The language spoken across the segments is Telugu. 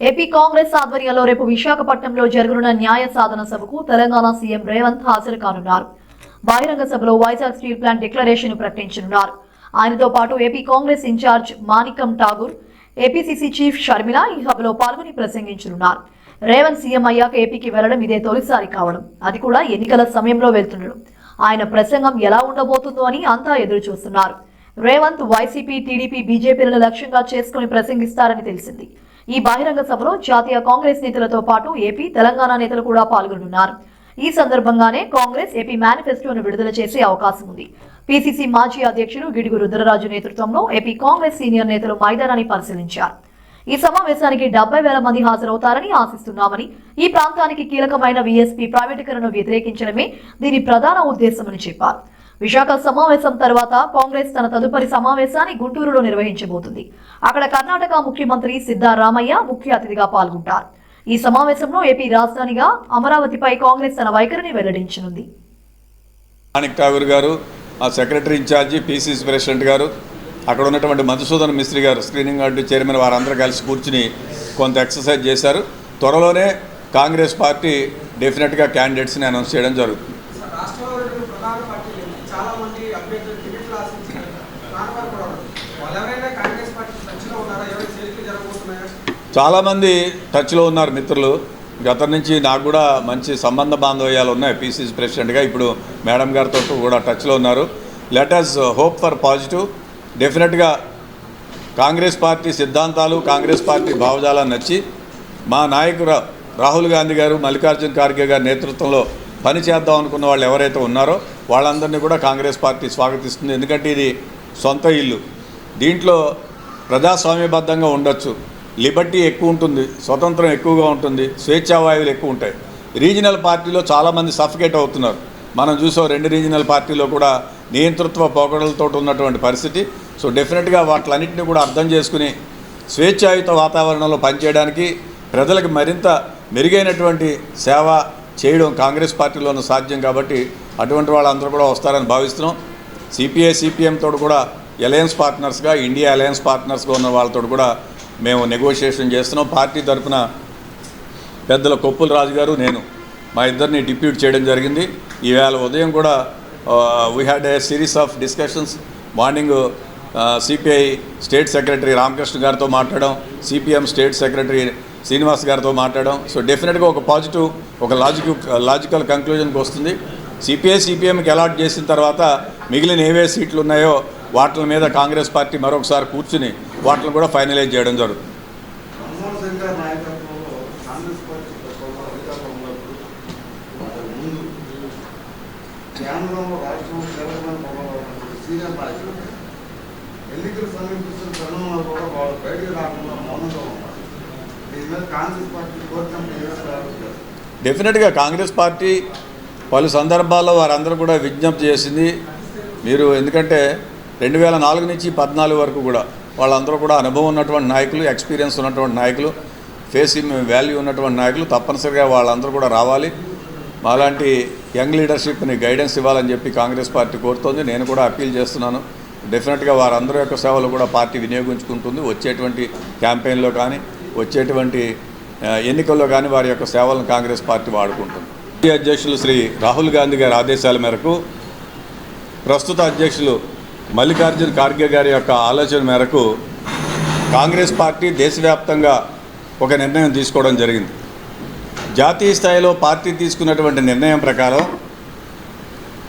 ఏపీ కాంగ్రెస్ ఆధ్వర్యంలో రేపు విశాఖపట్నంలో జరగనున్న న్యాయ సాధన సభకు తెలంగాణ సీఎం రేవంత్ హాజరు కానున్నారు. బహిరంగ సభలో వైజాగ్ స్టీల్ ప్లాంట్ డిక్లరేషన్ ప్రకటించనున్నారు. ఆయనతో పాటు AP Congress in-charge Manickam Tagore, APCC chief Sharmila ఈ సభలో పాల్గొని ప్రసంగించనున్నారు. రేవంత్ సీఎం అయ్యాక ఏపీకి వెళ్లడం ఇదే తొలిసారి కావడం, అది కూడా ఎన్నికల సమయంలో వెళ్తుండడం. ఆయన ప్రసంగం ఎలా ఉండబోతుందో అని అంతా ఎదురు చూస్తున్నారు. రేవంత్ వైసీపీ, టీడీపీ, బీజేపీలను లక్ష్యంగా చేసుకుని ప్రసంగిస్తారని తెలిసింది. ఈ బహిరంగ సభలో జాతీయ కాంగ్రెస్ నేతలతో పాటు ఏపీ, తెలంగాణ నేతలు కూడా పాల్గొనున్నారు. ఈ సందర్భంగానే కాంగ్రెస్ ఏపీ మేనిఫెస్టోను విడుదల చేసే అవకాశం ఉంది. పీసీసీ మాజీ అధ్యక్షుడు గిడుగు రుద్రరాజు నేతృత్వంలో ఏపీ కాంగ్రెస్ సీనియర్ నేతలు మైదానాన్ని పరిశీలించారు. ఈ సమావేశానికి 70,000 మంది హాజరవుతారని ఆశిస్తున్నామని, ఈ ప్రాంతానికి కీలకమైన వీఎస్పీ ప్రైవేటీకరణను వ్యతిరేకించడమే దీని ప్రధాన ఉద్దేశమని చెప్పారు. విశాఖ సమావేశం తర్వాత కాంగ్రెస్ తన తదుపరి సమావేశాన్ని గుంటూరులో నిర్వహించబోతుంది. అక్కడ కర్ణాటక ముఖ్యమంత్రి సిద్ధరామయ్య ముఖ్య అతిథిగా పాల్గొంటారు. ఈ సమావేశంలో ఏపీ రాజధానిగా అమరావతిపై కాంగ్రెస్ తన వైఖరిని వెల్లడించనుంది. మాణిక్ ఠాగూర్ గారు, ఆ సెక్రటరీ ఇన్ఛార్జి, పీసీసీ ప్రెసిడెంట్ గారు, అక్కడ ఉన్నటువంటి మధుసూదన్ మిస్త్రి గారు, స్క్రీనింగ్ గార్డు చైర్మన్, వారందరూ కలిసి కూర్చుని కొంత ఎక్సర్సైజ్ చేశారు. త్వరలోనే కాంగ్రెస్ పార్టీ డెఫినెట్గా క్యాండిడేట్స్ని అనౌన్స్ చేయడం జరుగుతుంది. చాలామంది టచ్లో ఉన్నారు మిత్రులు. గత నుంచి నాకు కూడా మంచి సంబంధ బాంధవ్యాలు ఉన్నాయి. పీసీసీ ప్రెసిడెంట్గా ఇప్పుడు మేడం గారితో కూడా టచ్లో ఉన్నారు. Let us hope for positive. డెఫినెట్గా కాంగ్రెస్ పార్టీ సిద్ధాంతాలు, కాంగ్రెస్ పార్టీ భావజాలను నచ్చి మా నాయకుడు రాహుల్ గాంధీ గారు, మల్లికార్జున ఖార్గే గారి నేతృత్వంలో పని చేద్దాం అనుకున్న వాళ్ళు ఎవరైతే ఉన్నారో వాళ్ళందరినీ కూడా కాంగ్రెస్ పార్టీ స్వాగతిస్తుంది. ఎందుకంటే ఇది సొంత ఇల్లు. దీంట్లో ప్రజాస్వామ్యబద్ధంగా ఉండొచ్చు, లిబర్టీ ఎక్కువ ఉంటుంది, స్వతంత్రం ఎక్కువగా ఉంటుంది, స్వేచ్ఛావాయువులు ఎక్కువ ఉంటాయి. రీజనల్ పార్టీలో చాలామంది సఫికేట్ అవుతున్నారు. మనం చూసాం 2 రీజనల్ పార్టీలో కూడా నియంతృత్వ పోకడలతో ఉన్నటువంటి పరిస్థితి. సో డెఫినెట్గా వాటిలన్నింటినీ కూడా అర్థం చేసుకుని స్వేచ్ఛాయుత వాతావరణంలో పనిచేయడానికి, ప్రజలకు మరింత మెరుగైనటువంటి సేవ చేయడం కాంగ్రెస్ పార్టీలోనూ సాధ్యం. కాబట్టి అటువంటి వాళ్ళందరూ కూడా వస్తారని భావిస్తున్నాం. సిపిఐ, సిపిఎంతో కూడా అలయన్స్ పార్ట్నర్స్గా, ఇండియా అలయన్స్ పార్ట్నర్స్గా ఉన్న వాళ్ళతో కూడా మేము నెగోషియేషన్ చేస్తున్నాం. పార్టీ తరఫున పెద్దల కొప్పుల రాజు గారు, నేను మా ఇద్దరిని డిప్యూట్ చేయడం జరిగింది. ఈవేళ ఉదయం కూడా we had a series of discussions. Morning CPI state secretary Ramakrishna గారితో మాట్లాడడం, సిపిఎం స్టేట్ సెక్రటరీ శ్రీనివాస్ గారితో మాట్లాడడం. సో డెఫినెట్గా ఒక పాజిటివ్, ఒక లాజికల్ కంక్లూజన్కి వస్తుంది. సిపిఐ, సిపిఎంకి అలాట్ చేసిన తర్వాత మిగిలిన ఏవే సీట్లు ఉన్నాయో వాటి మీద కాంగ్రెస్ పార్టీ మరొకసారి కూర్చుని వాటిని కూడా ఫైనలైజ్ చేయడం జరుగుతుంది. డెఫినెట్గా కాంగ్రెస్ పార్టీ పలు సందర్భాల్లో వారందరూ కూడా విజ్ఞప్తి చేసింది. మీరు ఎందుకంటే 2004 నుంచి 2014 వరకు కూడా వాళ్ళందరూ కూడా అనుభవం ఉన్నటువంటి నాయకులు, ఎక్స్పీరియన్స్ ఉన్నటువంటి నాయకులు, ఫేసింగ్ వాల్యూ ఉన్నటువంటి నాయకులు. తప్పనిసరిగా వాళ్ళందరూ కూడా రావాలి. మాలాంటి యంగ్ లీడర్షిప్ని గైడెన్స్ ఇవ్వాలని చెప్పి కాంగ్రెస్ పార్టీ కోరుతోంది. నేను కూడా అప్పీల్ చేస్తున్నాను. డెఫినెట్గా వారందరి యొక్క సేవలు కూడా పార్టీ వినియోగించుకుంటుంది. వచ్చేటువంటి క్యాంపెయిన్లో కానీ, వచ్చేటువంటి ఎన్నికల్లో కానీ వారి యొక్క సేవలను కాంగ్రెస్ పార్టీ వాడుకుంటుంది. అధ్యక్షులు శ్రీ రాహుల్ గాంధీ గారి ఆదేశాల మేరకు, ప్రస్తుత అధ్యక్షులు మల్లికార్జున ఖార్గే గారి యొక్క ఆలోచన మేరకు కాంగ్రెస్ పార్టీ దేశవ్యాప్తంగా ఒక నిర్ణయం తీసుకోవడం జరిగింది. జాతీయ స్థాయిలో పార్టీ తీసుకున్నటువంటి నిర్ణయం ప్రకారం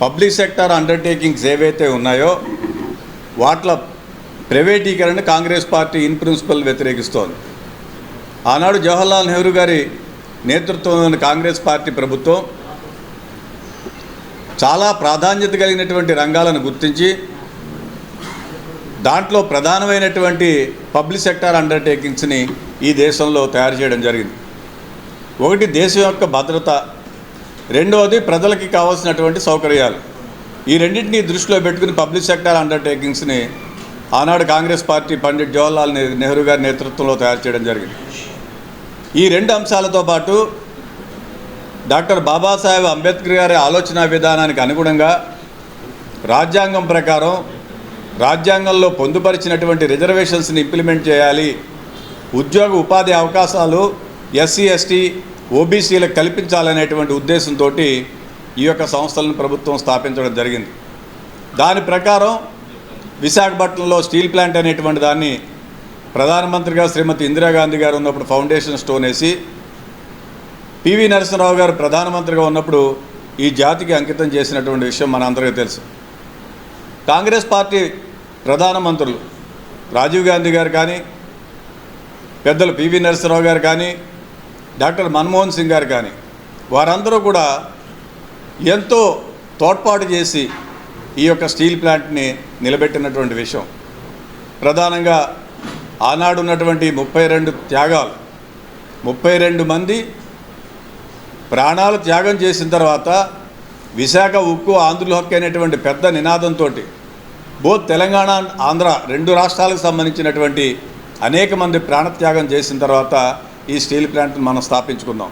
పబ్లిక్ సెక్టార్ అండర్టేకింగ్స్ ఏవైతే ఉన్నాయో వాట్ల ప్రైవేటీకరణ కాంగ్రెస్ పార్టీ ఇన్ ప్రిన్సిపల్ వ్యతిరేకిస్తోంది. ఆనాడు జవహర్లాల్ నెహ్రూ గారి నేతృత్వంలోని కాంగ్రెస్ పార్టీ ప్రభుత్వం చాలా ప్రాధాన్యత కలిగినటువంటి రంగాలను గుర్తించి దాంట్లో ప్రధానమైనటువంటి పబ్లిక్ సెక్టార్ అండర్టేకింగ్స్ని ఈ దేశంలో తయారు చేయడం జరిగింది. ఒకటి దేశం యొక్క భద్రత, రెండవది ప్రజలకి కావాల్సినటువంటి సౌకర్యాలు. ఈ రెండింటినీ దృష్టిలో పెట్టుకుని పబ్లిక్ సెక్టార్ అండర్టేకింగ్స్ని ఆనాడు కాంగ్రెస్ పార్టీ పండిట్ జవహర్లాల్ నెహ్రూ గారి నేతృత్వంలో తయారు చేయడం జరిగింది. ఈ 2 అంశాలతో పాటు డాక్టర్ బాబాసాహెబ్ అంబేద్కర్ గారి ఆలోచన విధానానికి అనుగుణంగా రాజ్యాంగం ప్రకారం రాజ్యాంగంలో పొందుపరిచినటువంటి రిజర్వేషన్స్ని ఇంప్లిమెంట్ చేయాలి, ఉద్యోగ ఉపాధి అవకాశాలు ఎస్సీ ఎస్టీ ఓబీసీలకు కల్పించాలనేటువంటి ఉద్దేశంతో ఈ యొక్క సంస్థలను ప్రభుత్వం స్థాపించడం జరిగింది. దాని ప్రకారం విశాఖపట్నంలో స్టీల్ ప్లాంట్ అనేటువంటి దాన్ని ప్రధానమంత్రిగా శ్రీమతి ఇందిరాగాంధీ గారు ఉన్నప్పుడు ఫౌండేషన్ స్టోన్ వేసి పివి నరసింహరావు గారు ప్రధానమంత్రిగా ఉన్నప్పుడు ఈ జాతికి అంకితం చేసినటువంటి విషయం మనందరికీ తెలుసు. కాంగ్రెస్ పార్టీ ప్రధానమంత్రులు రాజీవ్ గాంధీ గారు కానీ, పెద్దలు పివి నరసింహరావు గారు కానీ, డాక్టర్ మన్మోహన్ సింగ్ గారు కానీ వారందరూ కూడా ఎంతో తోడ్పాటు చేసి ఈ యొక్క స్టీల్ ప్లాంట్ని నిలబెట్టినటువంటి విషయం. ప్రధానంగా ఆనాడు ఉన్నటువంటి 32 త్యాగాలు, 32 మంది ప్రాణాలు త్యాగం చేసిన తర్వాత విశాఖ ఉక్కు ఆంధ్రుల హక్కు అనేటువంటి పెద్ద నినాదంతో బోత్ తెలంగాణ ఆంధ్ర 2 రాష్ట్రాలకు సంబంధించినటువంటి అనేక మంది ప్రాణత్యాగం చేసిన తర్వాత ఈ స్టీల్ ప్లాంట్ని మనం స్థాపించుకుందాం.